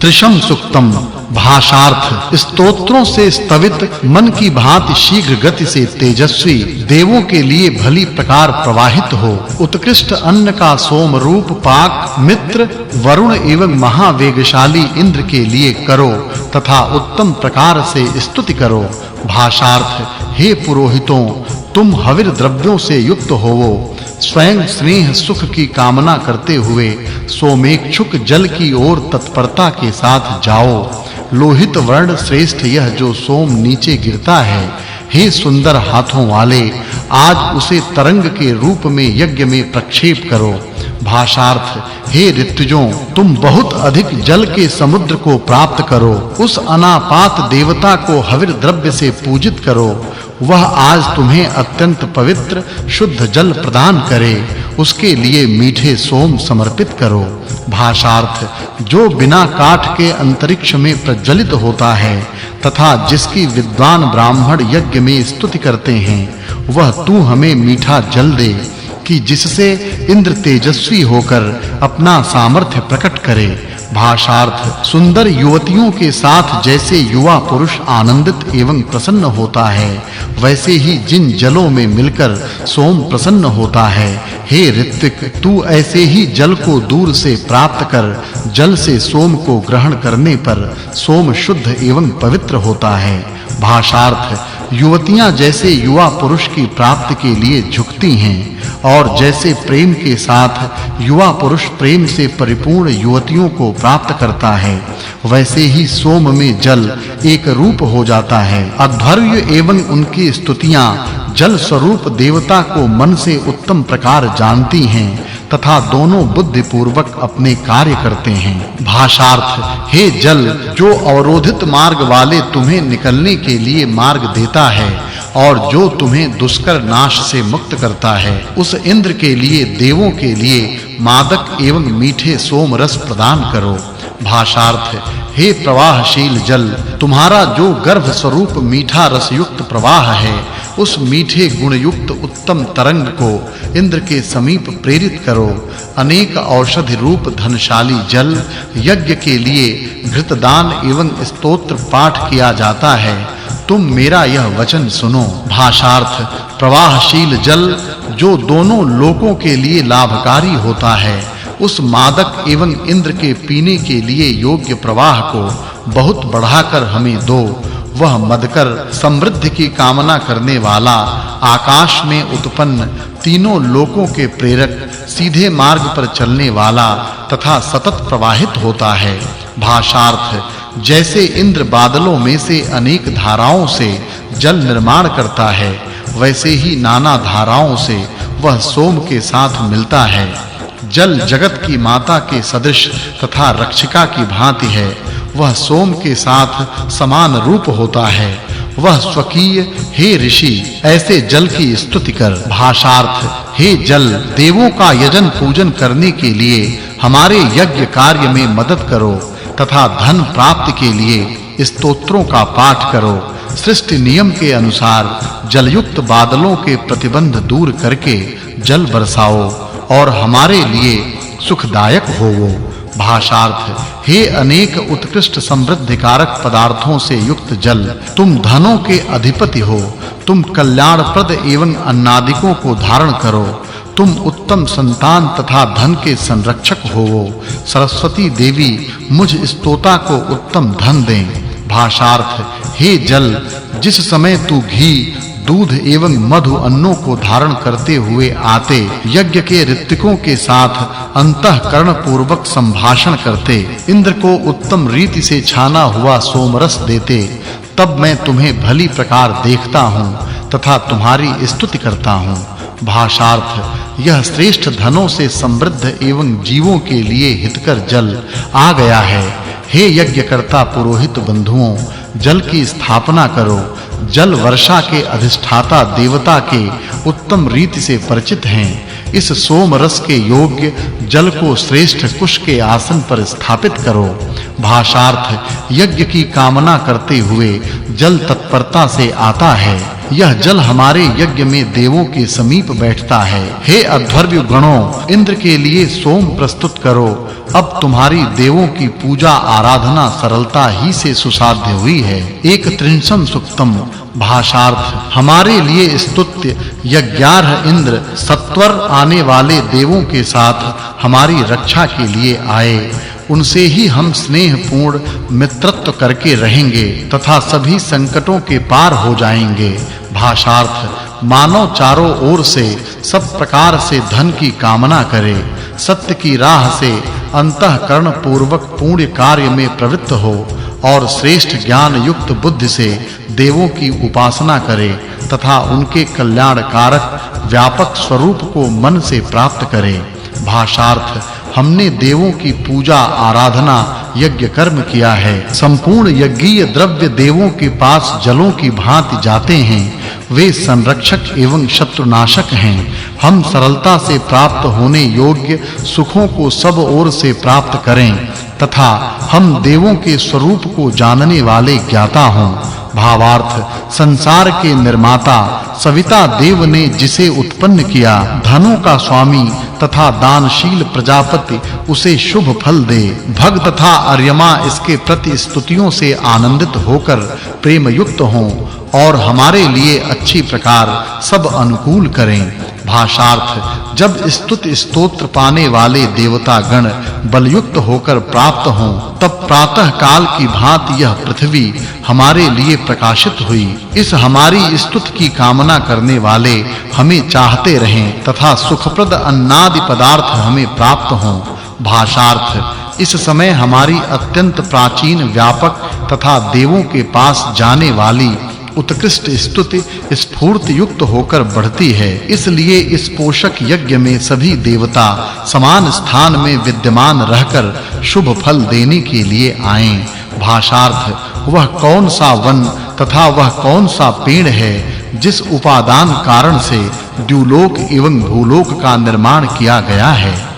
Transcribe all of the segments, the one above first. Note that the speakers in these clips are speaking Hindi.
सृशं सुक्तम। भाषार्थ स्तोत्रों से स्तवित मन की भांति शीघ्र गति से तेजस्वी देवों के लिए भली प्रकार प्रवाहित हो। उत्कृष्ट अन्न का सोम रूप पाक मित्र वरुण एवं महावेगशाली इंद्र के लिए करो तथा उत्तम प्रकार से स्तुति करो। भाषार्थ हे पुरोहितों, तुम हविर द्रव्यों से युक्त होवो। स्वयं स्नेह सुख की कामना करते हुए सोमेक्षुक जल की ओर तत्परता के साथ जाओ। लोहित वर्ण श्रेष्ठ यह जो सोम नीचे गिरता है, हे सुंदर हाथों वाले, आज उसे तरंग के रूप में यज्ञ में प्रक्षेप करो। भाषार्थ हे ऋतुजों, तुम बहुत अधिक जल के समुद्र को प्राप्त करो। उस अनापात देवता को हविर द्रव्य से पूजित करो। वह आज तुम्हें अत्यंत पवित्र शुद्ध जल प्रदान करे। उसके लिए मीठे सोम समर्पित करो। भाषार्थ जो बिना काठ के अंतरिक्ष में प्रज्वलित होता है तथा जिसकी विद्वान ब्राह्मण यज्ञ में स्तुति करते हैं, वह तू हमें मीठा जल दे कि जिससे इंद्र तेजस्वी होकर अपना सामर्थ्य प्रकट करे। भाषार्थ सुंदर युवतियों के साथ जैसे युवा पुरुष आनंदित एवं प्रसन्न होता है, वैसे ही जिन जलों में मिलकर सोम प्रसन्न होता है, हे ऋत्विक, तू ऐसे ही जल को दूर से प्राप्त कर। जल से सोम को ग्रहण करने पर सोम शुद्ध एवं पवित्र होता है। भाषार्थ युवतियां जैसे युवा पुरुष की प्राप्ति के लिए झुकती हैं और जैसे प्रेम के साथ युवा पुरुष प्रेम से परिपूर्ण युवतियों को प्राप्त करता है, वैसे ही सोम में जल एक रूप हो जाता है। अध्वर्य एवं उनकी स्तुतियां जल स्वरूप देवता को मन से उत्तम प्रकार जानती हैं तथा दोनों बुद्धि पूर्वक अपने कार्य करते हैं। भाषार्थ हे जल, जो अवरोधित मार्ग वाले तुम्हें निकलने के लिए मार्ग देता है और जो तुम्हें दुष्कर नाश से मुक्त करता है, उस इंद्र के लिए देवों के लिए मादक एवं मीठे सोम रस प्रदान करो। भाषार्थ हे प्रवाहशील जल, तुम्हारा जो गर्भ स्वरूप मीठा रस युक्त प्रवाह है, उस मीठे गुण युक्त उत्तम तरंग को इंद्र के समीप प्रेरित करो। अनेक औषधि रूप धनशाली जल यज्ञ के लिए घृतदान एवं स्तोत्र पाठ किया जाता है। तुम मेरा यह वचन सुनो। भाषार्थ प्रवाहशील जल जो दोनों लोकों के लिए लाभकारी होता है, उस मादक एवं इंद्र के पीने के लिए योग्य प्रवाह को बहुत बढ़ाकर हमें दो। वह मदकर समृद्धि की कामना करने वाला, आकाश में उत्पन्न तीनों लोकों के प्रेरक, सीधे मार्ग पर चलने वाला तथा सतत प्रवाहित होता है। भाषार्थ जैसे इंद्र बादलों में से अनेक धाराओं से जल निर्माण करता है, वैसे ही नाना धाराओं से वह सोम के साथ मिलता है। जल जगत की माता के सदृश तथा रक्षिका की भांति है। वह सोम के साथ समान रूप होता है। वह स्वकीय, हे ऋषि, ऐसे जल की स्तुति कर। भाषार्थ हे जल, देवों का यजन पूजन करने के लिए हमारे यज्ञ कार्य में मदद करो तथा धन प्राप्ति के लिए स्तोत्रों का पाठ करो। सृष्टि नियम के अनुसार जलयुक्त बादलों के प्रतिबंध दूर करके जल बरसाओ और हमारे लिए सुखदायक होवो। भाषार्थ हे अनेक उत्कृष्ट समृद्धिकारक पदार्थों से युक्त जल, तुम धनों के अधिपति हो। तुम कल्याणप्रद एवं अन्नादिकों को धारण करो। तुम उत्तम संतान तथा धन के संरक्षक होवो। सरस्वती देवी मुझ स्तोता को उत्तम धन दें। भाषार्थ हे जल, जिस समय तू घी, दूध एवं मधु अन्नों को धारण करते हुए आते, यज्ञ के ऋत्विकों के साथ अंतःकरण पूर्वक संभाषण करते, इंद्र को उत्तम रीति से छाना हुआ सोमरस देते, तब मैं तुम्हें भली प्रकार देखता हूँ तथा तुम्हारी स्तुति करता हूँ। भाषार्थ यह श्रेष्ठ धनों से समृद्ध एवं जीवों के लिए हितकर जल आ गया है। हे यज्ञकर्ता पुरोहित बंधुओं, जल की स्थापना करो। जल वर्षा के अधिष्ठाता देवता के उत्तम रीति से परिचित हैं। इस सोम रस के योग्य जल को श्रेष्ठ कुश के आसन पर स्थापित करो। भाषार्थ यज्ञ की कामना करते हुए जल तत्परता से आता है। यह जल हमारे यज्ञ में देवों के समीप बैठता है। हे अध्वर्यु गणों, इंद्र के लिए सोम प्रस्तुत करो। अब तुम्हारी देवों की पूजा आराधना सरलता ही से सुसाध्य हुई है। 31 सूक्तम भाषार्थ। हमारे लिए स्तुत्य यज्ञार्ह इंद्र सत्वर आने वाले देवों के साथ हमारी रक्षा के लिए आए। उनसे ही हम स्नेह पूर्ण मित्रत्व करके रहेंगे तथा सभी संकटों के पार हो जाएंगे। भाषार्थ। मानव चारों ओर से सब प्रकार से धन की कामना करे, सत्य की राह से अंतःकरण पूर्वक पुण्य कार्य में प्रवृत्त हो और श्रेष्ठ ज्ञान युक्त बुद्धि से देवों की उपासना करे तथा उनके कल्याणकारक व्यापक स्वरूप को मन से प्राप्त करे। भाषार्थ। हमने देवों की पूजा आराधना यज्ञ कर्म किया है। संपूर्ण यज्ञीय द्रव्य देवों के पास जलों की भांति जाते हैं। वे संरक्षक एवं शत्रुनाशक हैं। हम सरलता से प्राप्त होने योग्य सुखों को सब ओर से प्राप्त करें तथा हम देवों के स्वरूप को जानने वाले ज्ञाता हों। भावार्थ। संसार के निर्माता सविता देव ने जिसे उत्पन्न किया, धनों का स्वामी तथा दानशील प्रजापति उसे शुभ फल दे। भग तथा अर्यमा इसके प्रति स्तुतियों से आनंदित होकर प्रेम युक्त हों और हमारे लिए अच्छी प्रकार सब अनुकूल करें। भाषार्थ। जब स्तुति स्तोत्र पाने वाले देवता गण बलयुक्त होकर प्राप्त हों, तब प्रातः काल की भांति यह पृथ्वी हमारे लिए प्रकाशित हुई। इस हमारी स्तुति की कामना करने वाले हमें चाहते रहें तथा सुखप्रद अन्नादि पदार्थ हमें प्राप्त हों। भाषार्थ। इस समय हमारी अत्यंत प्राचीन व्यापक तथा देवों के पास जाने वाली उत्कृष्ट स्तुति स्फूर्ति युक्त होकर बढ़ती है। इसलिए इस पोषक यज्ञ में सभी देवता समान स्थान में विद्यमान रहकर शुभ फल देने के लिए आएं। भाषार्थ। वह कौन सा वन तथा वह कौन सा पेड़ है जिस उपादान कारण से द्युलोक एवं भूलोक का निर्माण किया गया है,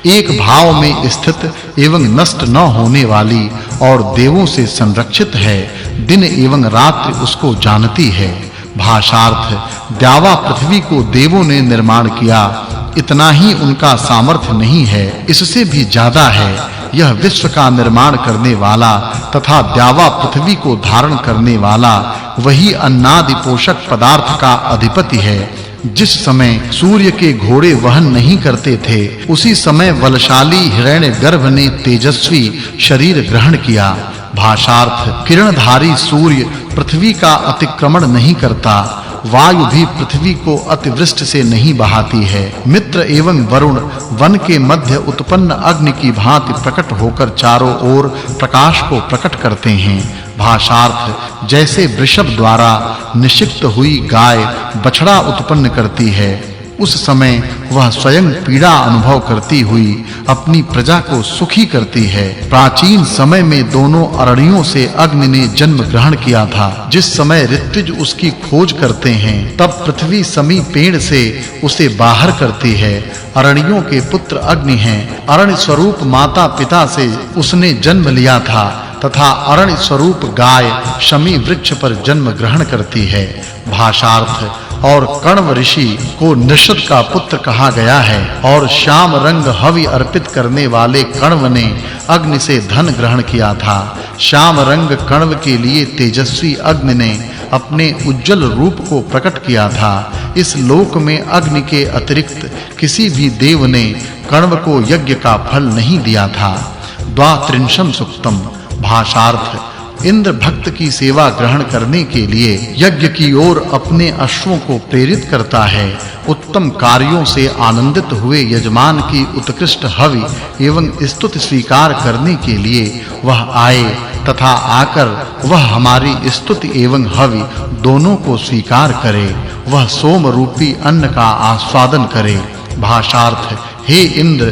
एक भाव में स्थित एवं नष्ट न होने वाली और देवों से संरक्षित है, दिन एवं रात्रि उसको जानती है। भाषार्थ। द्यावा पृथ्वी को देवों ने निर्माण किया, इतना ही उनका सामर्थ्य नहीं है, इससे भी ज्यादा है। यह विश्व का निर्माण करने वाला तथा द्यावा पृथ्वी को धारण करने वाला वही अन्नादि पोषक पदार्थ का अधिपति है। जिस समय सूर्य के घोड़े वहन नहीं करते थे, उसी समय बलशाली हिरण्यगर्भ ने तेजस्वी शरीर ग्रहण किया। भाषार्थ। किरणधारी सूर्य पृथ्वी का अतिक्रमण नहीं करता, वायु भी पृथ्वी को अतिवृष्टि से नहीं बहाती है। मित्र एवं वरुण वन के मध्य उत्पन्न अग्नि की भांति प्रकट होकर चारों ओर प्रकाश को प्रकट करते हैं। भाषार्थ। जैसे वृषभ द्वारा निषिक्त हुई गाय बछड़ा उत्पन्न करती है, उस समय वह स्वयं पीड़ा अनुभव करती हुई अपनी प्रजा को सुखी करती है। प्राचीन समय में दोनों अरणियों से अग्नि ने जन्म ग्रहण किया था। जिस समय ऋत्विज उसकी खोज करते हैं, तब पृथ्वी समी पेड़ से उसे बाहर करती है। अरणियों के पुत्र अग्नि हैं। अरण्य स्वरूप माता पिता से उसने जन्म लिया था तथा अरण्य स्वरूप गाय शमी वृक्ष पर जन्म ग्रहण करती है। भाषार्थ। और कण्व ऋषि को निषद का पुत्र कहा गया है और श्याम रंग हवि अर्पित करने वाले कण्व ने अग्नि से धन ग्रहण किया था। श्याम रंग कण्व के लिए तेजस्वी अग्नि ने अपने उज्जवल रूप को प्रकट किया था। इस लोक में अग्नि के अतिरिक्त किसी भी देव ने कण्व को यज्ञ का फल नहीं दिया था। 32 सूक्तम भाषार्थ। इंद्र भक्त की सेवा ग्रहण करने के लिए यज्ञ की ओर अपने अश्वों को प्रेरित करता है। उत्तम कार्यों से आनंदित हुए यजमान की उत्कृष्ट हवि एवं स्तुति स्वीकार करने के लिए वह आए तथा आकर वह हमारी स्तुति एवं हवि दोनों को स्वीकार करे। वह सोम रूपी अन्न का आस्वादन करे। भाषार्थ। हे इंद्र,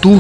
तू